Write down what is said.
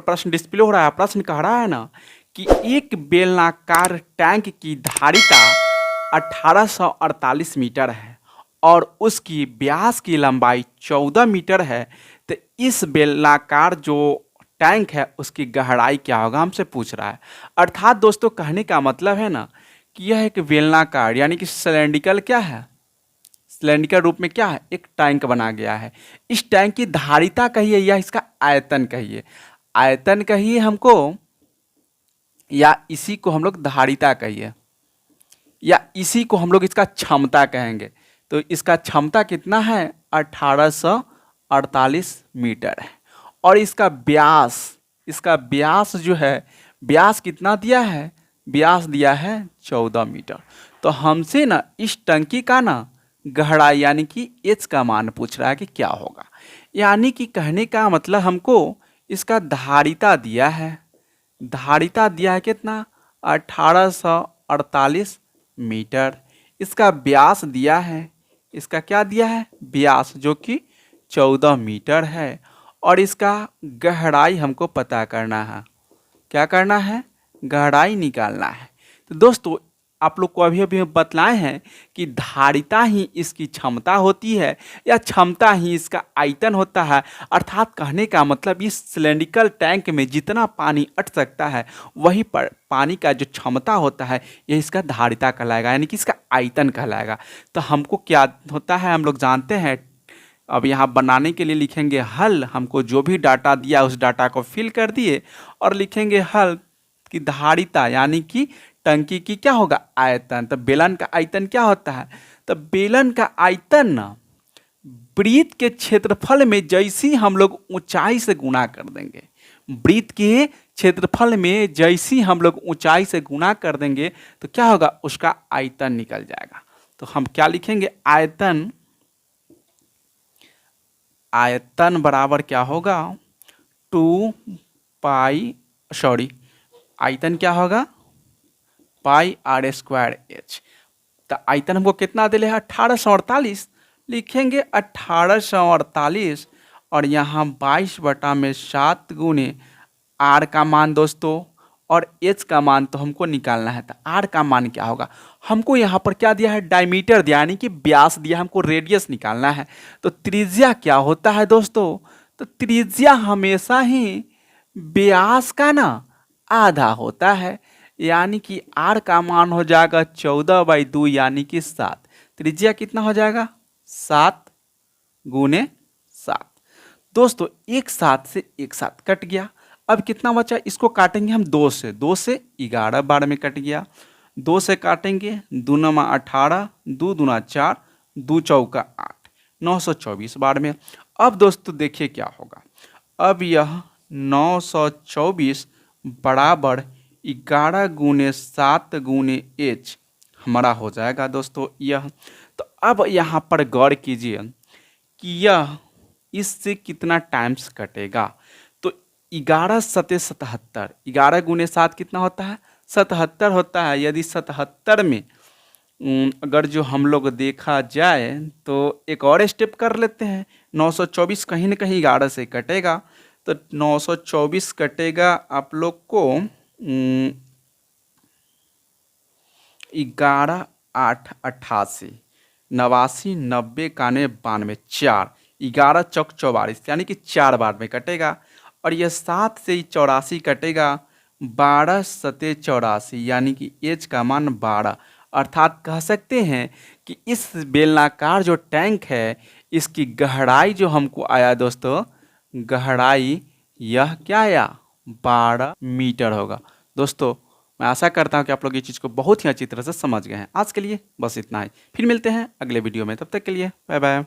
प्रश्न डिस्प्ले हो रहा है। प्रश्न कह रहा है ना कि एक बेलनाकार टैंक की धारिता 1848 मीटर है और उसकी व्यास की लंबाई 14 मीटर है। तो इस बेलनाकार जो टैंक है उसकी गहराई क्या होगा, हमसे पूछ रहा है। अर्थात दोस्तों कहने का मतलब है ना कि यह एक बेलनाकार यानी कि सिलेंड्रिकल क्या है, सिलेंड्रिकल रूप में क्या है, एक टैंक बना गया है। इस टैंक की धारिता कहिए या इसका आयतन कहिए, आयतन कहिए हमको, या इसी को हम लोग धारिता कहिए, या इसी को हम लोग इसका क्षमता कहेंगे। तो इसका क्षमता कितना है, 1848 मीटर है। और इसका व्यास जो है, व्यास कितना दिया है, व्यास दिया है 14 मीटर। तो हमसे ना इस टंकी का ना गहराई यानी कि एच का मान पूछ रहा है कि क्या होगा। यानी कि कहने का मतलब हमको इसका धारिता दिया है, धारिता दिया है कितना, 1848 मीटर। इसका व्यास दिया है, इसका क्या दिया है, व्यास जो कि 14 मीटर है। और इसका गहराई हमको पता करना है, क्या करना है, गहराई निकालना है। तो दोस्तों आप लोग को अभी अभी बतलाए हैं कि धारिता ही इसकी क्षमता होती है या क्षमता ही इसका आयतन होता है। अर्थात कहने का मतलब इस सिलेंड्रिकल टैंक में जितना पानी अट सकता है वही पर पानी का जो क्षमता होता है यह इसका धारिता कहलाएगा, यानी कि इसका आयतन कहलाएगा। तो हमको क्या होता है, हम लोग जानते हैं। अब यहाँ बनाने के लिए लिखेंगे हल, हमको जो भी डाटा दिया उस डाटा को फिल कर दिए और लिखेंगे हल की धारिता यानी कि टंकी की क्या होगा, आयतन। तो बेलन का आयतन क्या होता है, तो बेलन का आयतन ना वृत्त के क्षेत्रफल में जैसी हम लोग ऊंचाई से गुणा कर देंगे, वृत्त के क्षेत्रफल में जैसी हम लोग ऊंचाई से गुणा कर देंगे तो क्या होगा, उसका आयतन निकल जाएगा। तो हम क्या लिखेंगे, आयतन, आयतन बराबर क्या होगा, आयतन क्या होगा, पाई आर स्क्वायर एच। तो आयतन हमको कितना दिले है, 1848, लिखेंगे 1848 और यहाँ 22/7 गुने आर का मान दोस्तों और एच का मान तो हमको निकालना है। तो आर का मान क्या होगा, हमको यहाँ पर क्या दिया है, डायमीटर दिया यानी कि व्यास दिया, हमको रेडियस निकालना है। तो त्रिज्या क्या होता है दोस्तों, तो त्रिज्या हमेशा ही व्यास का ना आधा होता है, यानी कि आर का मान हो जाएगा 14/2 यानी कि 7। त्रिज्या कितना हो जाएगा, 7 गुने 7। दोस्तों एक साथ से एक साथ कट गया। अब कितना बचा, इसको काटेंगे हम 2 से, 2 से 11 बार में कट गया। 2 से काटेंगे, 2 × 18, 2 × 4, 2 × 4 8, 924 बार में। अब दोस्तों देखिए क्या होगा, अब यह 924 बराबर 11 गुने 7 गुने एच हमारा हो जाएगा दोस्तों यह। तो अब यहाँ पर गौर कीजिए कि यह इससे कितना टाइम्स कटेगा। तो 11 × 77, 11 गुने 7 कितना होता है, 77 होता है। यदि 77 में अगर जो हम लोग देखा जाए तो एक और स्टेप कर लेते हैं, 924 कहीं ना कहीं 11 से कटेगा। तो 924 कटेगा आप लोग को 11 8 88, 89 90 91 92, 4, 11 चौक 44 यानी कि 4 बार में कटेगा। और यह 7 से 84 कटेगा, 12 × 84 यानी कि एच का मान 12। अर्थात कह सकते हैं कि इस बेलनाकार जो टैंक है इसकी गहराई जो हमको आया दोस्तों, गहराई यह क्या आया, 12 मीटर होगा। दोस्तों मैं आशा करता हूं कि आप लोग ये चीज़ को बहुत ही अच्छी तरह से समझ गए हैं। आज के लिए बस इतना ही, फिर मिलते हैं अगले वीडियो में, तब तक के लिए बाय बाय।